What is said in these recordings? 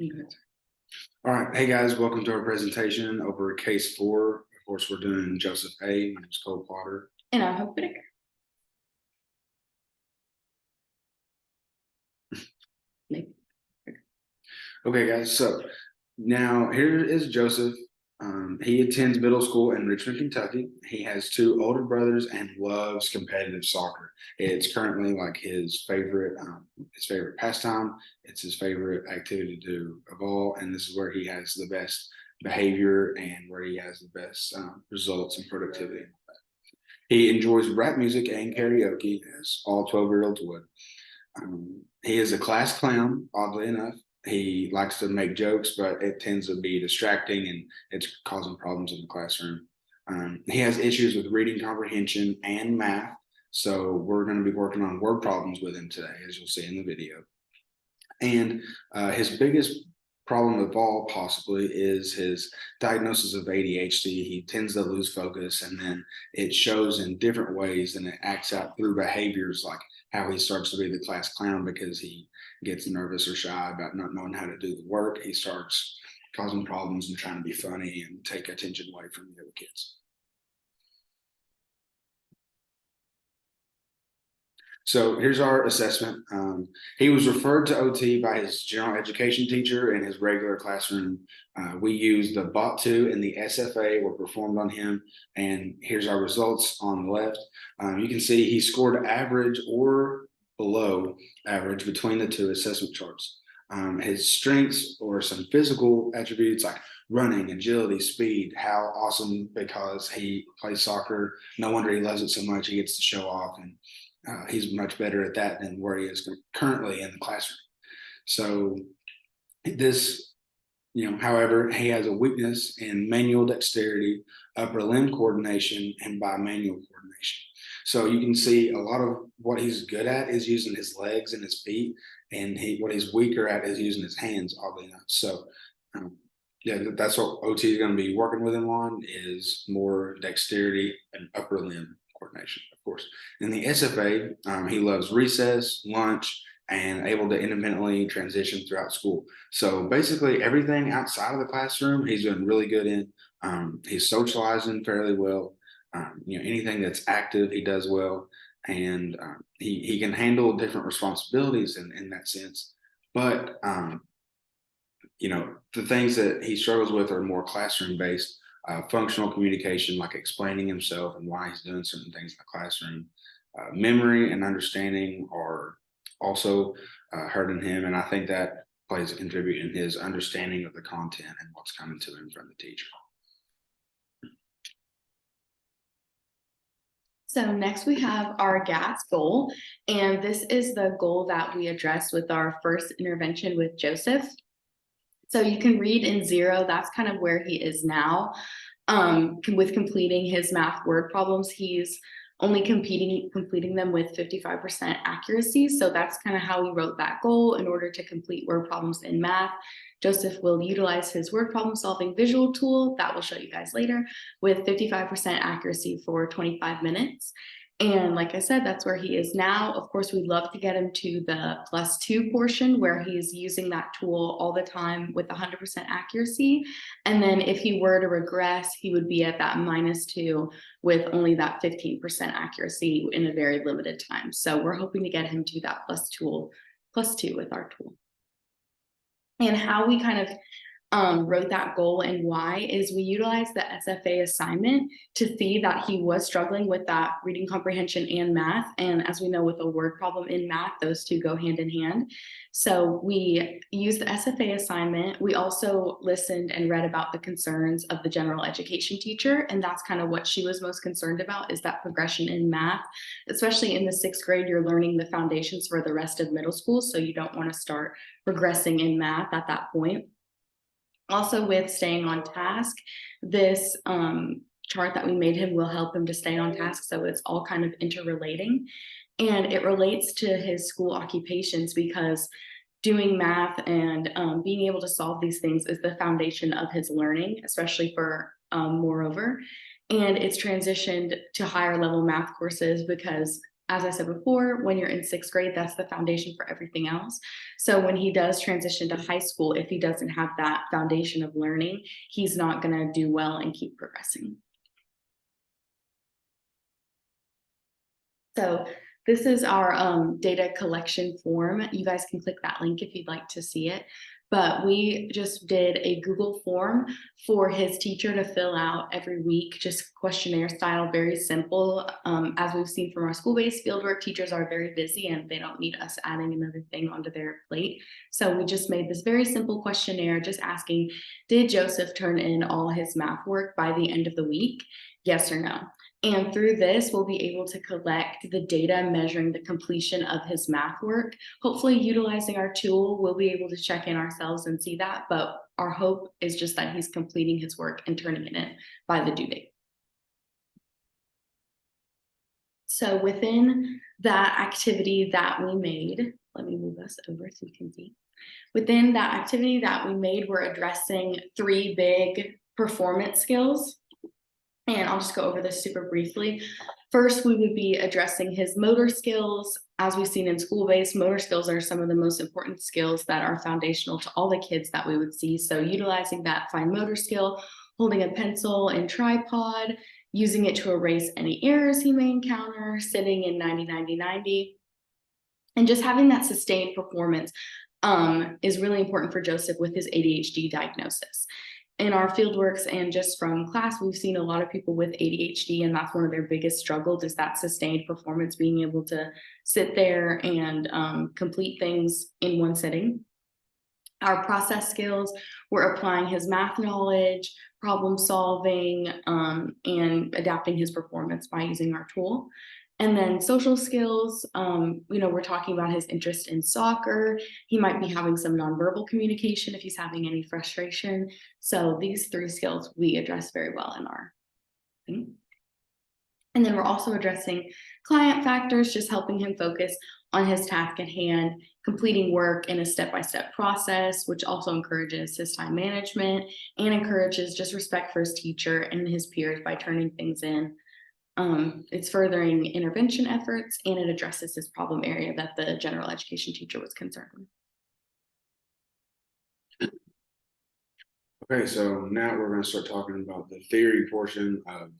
All right. Hey guys, welcome to our presentation over case 4. Of course, we're doing Joseph A. My name's Cole Potter. And I'm Whitaker. Okay, guys. So now here is Joseph. He attends middle school in Richmond, Kentucky. He has 2 older brothers and loves competitive soccer. It's currently like his favorite pastime. It's his favorite activity to do of all, and this is where he has the best behavior and where he has the best results and productivity. He enjoys rap music and karaoke, as all 12-year-olds would. He is a class clown, oddly enough. He likes to make jokes, but it tends to be distracting and it's causing problems in the classroom. He has issues with reading comprehension and math. So we're going to be working on word problems with him today, as you'll see in the video. And his biggest problem of all possibly is his diagnosis of ADHD. He tends to lose focus, and then it shows in different ways, and it acts out through behaviors like how he starts to be the class clown because he gets nervous or shy about not knowing how to do the work. He starts causing problems and trying to be funny and take attention away from the other kids. So here's our assessment. He was referred to OT by his general education teacher in his regular classroom. We used the BOT2 and the SFA were performed on him. And here's our results on the left. You can see he scored average or below average between the 2 assessment charts. His strengths or some physical attributes like running, agility, speed, how awesome because he plays soccer. No wonder he loves it so much. He gets to show off, and he's much better at that than where he is currently in the classroom. So this, however, he has a weakness in manual dexterity, upper limb coordination, and bimanual coordination. So you can see a lot of what he's good at is using his legs and his feet, and what he's weaker at is using his hands, oddly enough. So yeah, that's what OT is going to be working with him on, is more dexterity and upper limb coordination, of course. In the SFA, he loves recess, lunch, and able to independently transition throughout school. So basically everything outside of the classroom, he's doing really good in. He's socializing fairly well. Anything that's active, he does well. And he can handle different responsibilities in that sense. But, the things that he struggles with are more classroom based. Functional communication, like explaining himself and why he's doing certain things in the classroom. Memory and understanding are also hurting him, and I think that plays a contribute in his understanding of the content and what's coming to him from the teacher. So next we have our GATS goal, and this is the goal that we addressed with our first intervention with Joseph. So you can read in 0, that's kind of where he is now. With completing his math word problems, he's only completing them with 55% accuracy. So that's kind of how we wrote that goal. In order to complete word problems in math, Joseph will utilize his word problem solving visual tool that we'll show you guys later with 55% accuracy for 25 minutes. And like I said, that's where he is now. Of course, we'd love to get him to the +2 portion where he's using that tool all the time with 100% accuracy. And then if he were to regress, he would be at that -2 with only that 15% accuracy in a very limited time. So we're hoping to get him to that +2 with our tool. And how we kind of wrote that goal and why is we utilized the SFA assignment to see that he was struggling with that reading comprehension and math. And as we know, with a word problem in math, those 2 go hand in hand. So we used the SFA assignment. We also listened and read about the concerns of the general education teacher. And that's kind of what she was most concerned about, is that progression in math, especially in the 6th grade, you're learning the foundations for the rest of middle school. So you don't want to start regressing in math at that point. Also, with staying on task, this chart that we made him will help him to stay on task. So it's all kind of interrelating, and it relates to his school occupations because doing math and being able to solve these things is the foundation of his learning, especially for moreover. And it's transitioned to higher level math courses because as I said before, when you're in 6th grade, that's the foundation for everything else. So when he does transition to high school, if he doesn't have that foundation of learning, he's not going to do well and keep progressing. So this is our data collection form. You guys can click that link if you'd like to see it. But we just did a Google form for his teacher to fill out every week, just questionnaire style, very simple. As we've seen from our school-based fieldwork, teachers are very busy and they don't need us adding another thing onto their plate. So we just made this very simple questionnaire, just asking, did Joseph turn in all his math work by the end of the week? Yes or no? And through this, we'll be able to collect the data measuring the completion of his math work. Hopefully, utilizing our tool, we'll be able to check in ourselves and see that. But our hope is just that he's completing his work and turning it in by the due date. So within that activity that we made, let me move us over so you can see. Within that activity that we made, we're addressing 3 big performance skills. And I'll just go over this super briefly. First, we would be addressing his motor skills. As we've seen in school-based, motor skills are some of the most important skills that are foundational to all the kids that we would see. So utilizing that fine motor skill, holding a pencil and tripod, using it to erase any errors he may encounter, sitting in 90-90-90, and just having that sustained performance is really important for Joseph with his ADHD diagnosis. In our fieldworks and just from class, we've seen a lot of people with ADHD, and that's one of their biggest struggles is that sustained performance, being able to sit there and complete things in one sitting. Our process skills, we're applying his math knowledge, problem solving, and adapting his performance by using our tool. And then social skills, we're talking about his interest in soccer. He might be having some nonverbal communication if he's having any frustration. So these 3 skills we address very well in our thing. And then we're also addressing client factors, just helping him focus on his task at hand, completing work in a step-by-step process, which also encourages his time management and encourages just respect for his teacher and his peers by turning things in. It's furthering intervention efforts, and it addresses this problem area that the general education teacher was concerned with. Okay, so now we're going to start talking about the theory portion of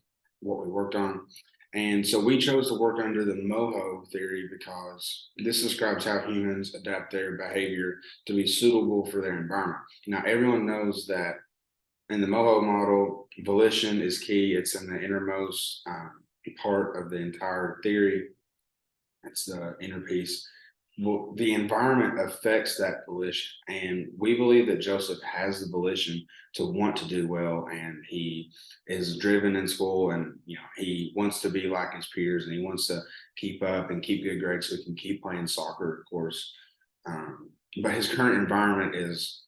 what we worked on. And so we chose to work under the MOHO theory because this describes how humans adapt their behavior to be suitable for their environment. Now, everyone knows that in the MOHO model, volition is key. It's in the innermost part of the entire theory. It's the inner piece. Well, the environment affects that volition, and we believe that Joseph has the volition to want to do well, and he is driven in school, and he wants to be like his peers, and he wants to keep up and keep good grades so he can keep playing soccer, of course. But his current environment is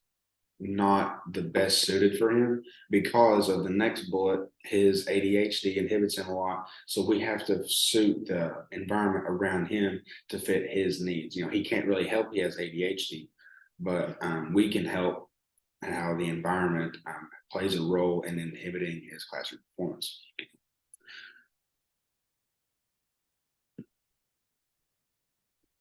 not the best suited for him because of the next bullet. His ADHD inhibits him a lot, so we have to suit the environment around him to fit his needs. He can't really help, he has ADHD, but we can help how the environment plays a role in inhibiting his classroom performance.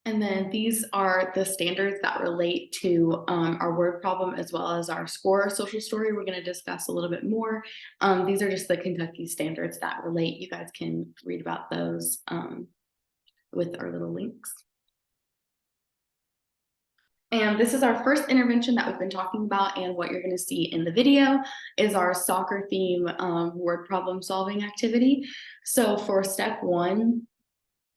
And then these are the standards that relate to our word problem as well as our score social story. We're going to discuss a little bit more. These are just the Kentucky standards that relate. You guys can read about those with our little links. And this is our first intervention that we've been talking about, and what you're going to see in the video is our soccer theme word problem solving activity. So for step 1,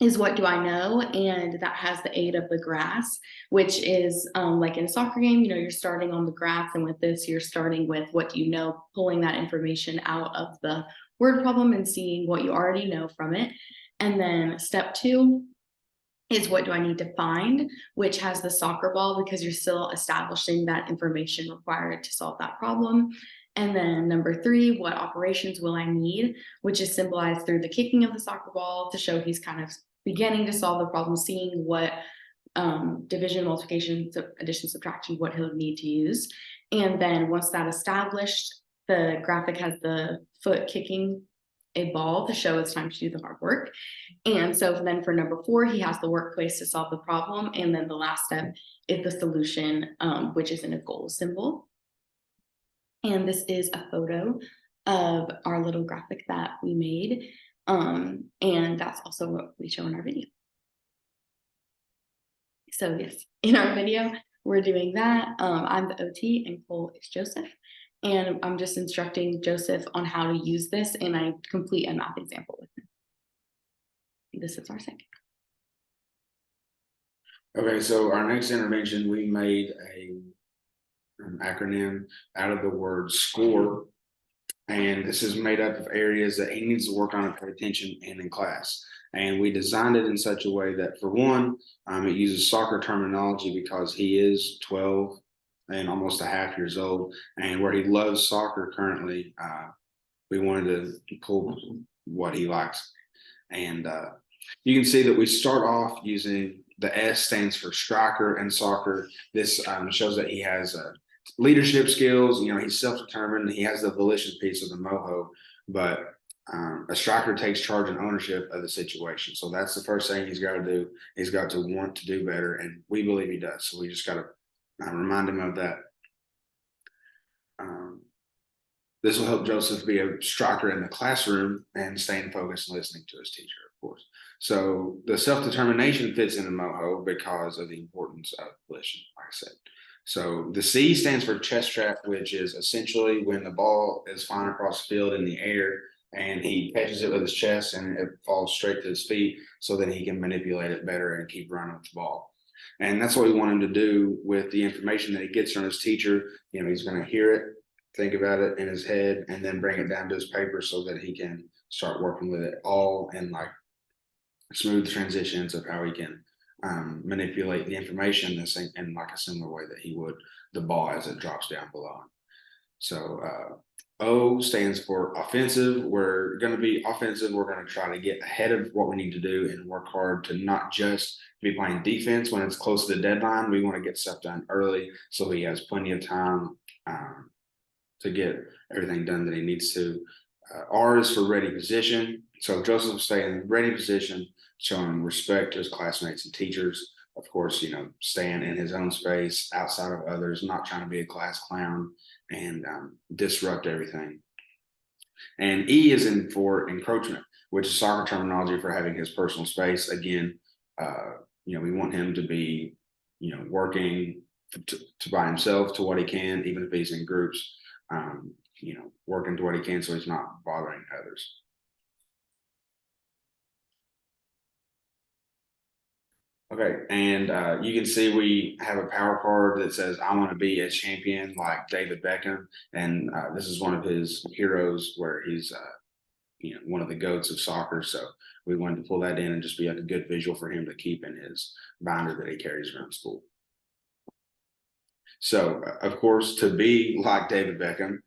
is what do I know? And that has the aid of the grass, which is like in a soccer game, you're starting on the grass. And with this, you're starting with what do you know, pulling that information out of the word problem and seeing what you already know from it. And then step 2 is what do I need to find, which has the soccer ball, because you're still establishing that information required to solve that problem. And then number 3, what operations will I need, which is symbolized through the kicking of the soccer ball to show he's kind of beginning to solve the problem, seeing what division, multiplication, addition, subtraction, what he'll need to use. And then once that established, the graphic has the foot kicking a ball to show it's time to do the hard work. And so then for number 4, he has the workplace to solve the problem. And then the last step is the solution, which is in a goal symbol. And this is a photo of our little graphic that we made. And that's also what we show in our video. So yes, in our video, we're doing that. I'm the OT and Cole is Joseph. And I'm just instructing Joseph on how to use this, and I complete a math example with him. This is our second. Okay, so our next intervention, we made an acronym out of the word SCORE. And this is made up of areas that he needs to work on and pay attention in class. And we designed it in such a way that, for one, it uses soccer terminology because he is 12 and almost a half years old. And where he loves soccer currently, we wanted to pull what he likes. And you can see that we start off using the S stands for striker and soccer. This shows that he has leadership skills. You know, he's self-determined. He has the volition piece of the moho, but a striker takes charge and ownership of the situation. So that's the first thing he's got to do. He's got to want to do better, and we believe he does. So we just got to remind him of that. This will help Joseph be a striker in the classroom and staying focused and listening to his teacher, of course. So the self-determination fits in the moho because of the importance of volition, like I said. So the C stands for chest trap, which is essentially when the ball is flying across the field in the air and he catches it with his chest and it falls straight to his feet, so that he can manipulate it better and keep running with the ball. And that's what we want him to do with the information that he gets from his teacher. You know, he's going to hear it, think about it in his head, and then bring it down to his paper so that he can start working with it all in like smooth transitions of how he can manipulate the information in like a similar way that he would the ball as it drops down below him. So O stands for offensive. We're going to be offensive. We're going to try to get ahead of what we need to do and work hard to not just be playing defense when it's close to the deadline. We want to get stuff done early so he has plenty of time to get everything done that he needs to. R is for ready position. So Joseph will stay in ready position, showing respect to his classmates and teachers. Of course, you know, staying in his own space outside of others, not trying to be a class clown and disrupt everything. And E is in for encroachment, which is soccer terminology for having his personal space. Again, you know, we want him to be, you know, working to by himself to what he can, even if he's in groups, you know, working to what he can so he's not bothering others. Okay, and you can see we have a power card that says, I want to be a champion like David Beckham. And this is one of his heroes where he's, you know, one of the goats of soccer. So we wanted to pull that in and just be like a good visual for him to keep in his binder that he carries around school. So, of course, to be like David Beckham,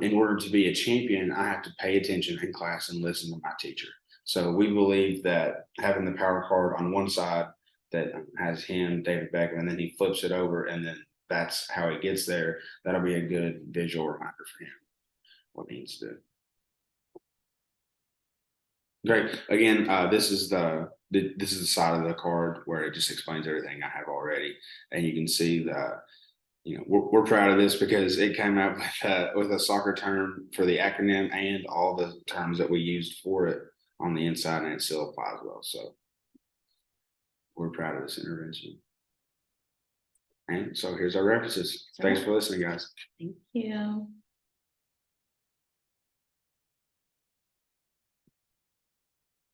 in order to be a champion, I have to pay attention in class and listen to my teacher. So we believe that having the power card on one side that has him, David Beckham, and then he flips it over, and then that's how he gets there. That'll be a good visual reminder for him what he needs to do. Great. Again, this is the side of the card where it just explains everything I have already, and you can see that. You know, we're proud of this because it came out with a soccer term for the acronym and all the terms that we used for it on the inside, and it still applies well. So we're proud of this intervention. And so here's our references. Thanks for listening, guys. Thank you.